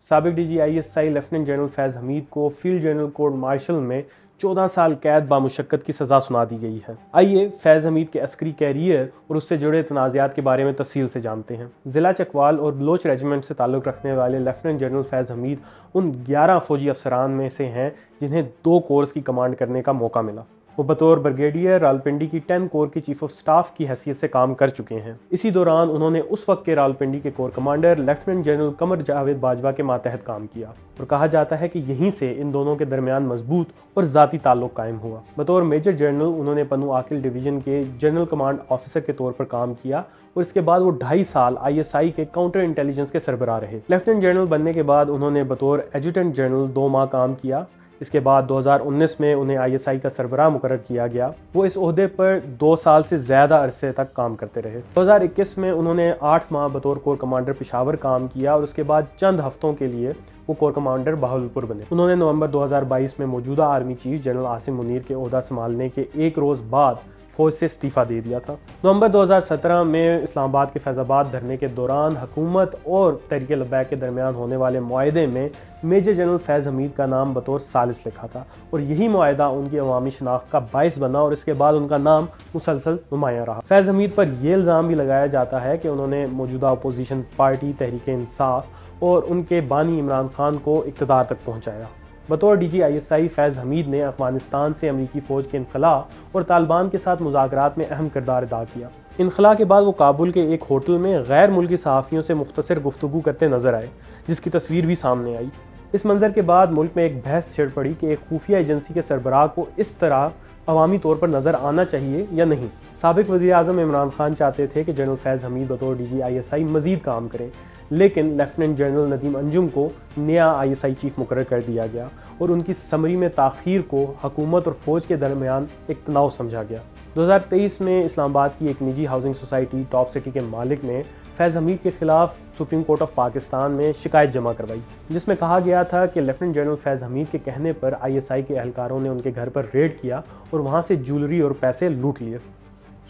साबिक DGISI lieutenant general फैज़ हमीद को field general court martial में 14 साल कैद बामुशक्कत की सज़ा सुना दी गई है। आइए फैज़ हमीद के अस्करी कैरियर और उससे जुड़े तनाज़ात के बारे में तफसील से जानते हैं। ज़िला चकवाल और बलोच रेजिमेंट से ताल्लुक़ रखने वाले लेफ्टिनेंट जनरल फैज़ हमीद उन 11 फ़ौजी अफसरान में से हैं जिन्हें 2 कोर्स की कमांड करने का मौका मिला। वो बतौर ब्रिगेडियर रावलपिंडी की 10 कोर की चीफ ऑफ स्टाफ की हैसियत से काम कर चुके हैं। इसी दौरान उन्होंने उस वक्त के रावलपिंडी के core commander lieutenant general Qamar Javed Bajwa के मातहत काम किया और कहा जाता है कि यहीं से इन दोनों के दरमियान मजबूत और ज़ाती ताल्लुक कायम हुआ। बतौर मेजर जनरल उन्होंने पन्नू आकिल डिवीज़न के जनरल कमांड ऑफिसर के तौर पर काम किया और इसके बाद वो 2.5 साल ISI के काउंटर इंटेलिजेंस के सरबराह रहे। लेफ्टिनेंट जनरल बनने के बाद उन्होंने बतौर एजुटेंट जनरल 2 माह काम किया। इसके बाद 2019 में उन्हें ISI का सरबराह मुकर्रर किया गया। वो इस ओहदे पर 2 साल से ज़्यादा अरसे तक काम करते रहे। 2021 में उन्होंने 8 माह बतौर कोर कमांडर पेशावर काम किया और उसके बाद चंद हफ्तों के लिए वो कोर कमांडर बहावलपुर बने। उन्होंने नवंबर 2022 में मौजूदा army chief general Asim Munir के ओहदा संभालने के 1 रोज़ बाद फौज से इस्तीफ़ा दे दिया था। नवंबर 2017 में इस्लामाबाद के फैज़ाबाद धरने के दौरान हुकूमत और तहरीक लब्बैक के दरमियान होने वाले मुआहदे में मेजर जनरल फैज़ हमीद का नाम बतौर सालिस लिखा था और यही मुआहदा उनकी अवामी शनाख्त का बाइस बना और इसके बाद उनका नाम मुसलसल नुमाया रहा। फैज़ हमीद पर यह इल्ज़ाम भी लगाया जाता है कि उन्होंने मौजूदा अपोजिशन पार्टी तहरीक इंसाफ और उनके बानी इमरान खान को इक़्तिदार तक पहुँचाया। बतौर DGISI फैज़ हमीद ने अफ़गानिस्तान से अमरीकी फ़ौज के इनखला और तालिबान के साथ मुज़ाकरात में अहम किरदार अदा किया। इनखला के बाद वो काबुल के एक होटल में गैर मुल्की सहाफ़ियों से मुख्तसर गुफ्तगू करते नजर आए, जिसकी तस्वीर भी सामने आई। इस मंजर के बाद मुल्क में एक बहस छिड़ पड़ी कि एक खुफिया एजेंसी के सरबराह को इस तरह अवामी तौर पर नज़र आना चाहिए या नहीं। साबिक वज़ीर-ए-आज़म इमरान खान चाहते थे कि जनरल फैज़ हमीद बतौर DGISI मज़ीद काम करें, लेकिन लेफ्टिनेंट जनरल नदीम अंजुम को नया ISI चीफ मुकर्रर कर दिया गया और उनकी समरी में ताख़ीर को हुकूमत और फ़ौज के दरमियान एक तनाव समझा गया। 2023 में इस्लामाबाद की एक निजी हाउसिंग सोसाइटी टॉप सिटी के मालिक ने फैज़ हमीद के खिलाफ सुप्रीम कोर्ट ऑफ पाकिस्तान में शिकायत जमा करवाई, जिसमें कहा गया था कि लेफ्टिनेंट जनरल फैज़ हमीद के कहने पर ISI के एहलकारों ने उनके घर पर रेड किया और वहाँ से ज्वेलरी और पैसे लूट लिए।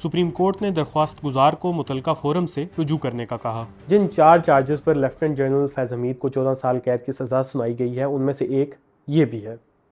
सुप्रीम कोर्ट ने दरख्वास्त गुजार को मुतलका फोरम से रुजू करने का कहा। जिन 4 चार्जेस पर लेफ्टिनेंट जनरल फैज़ हमीद को 14 साल कैद की सज़ा सुनाई गई है, उनमें से एक ये भी है।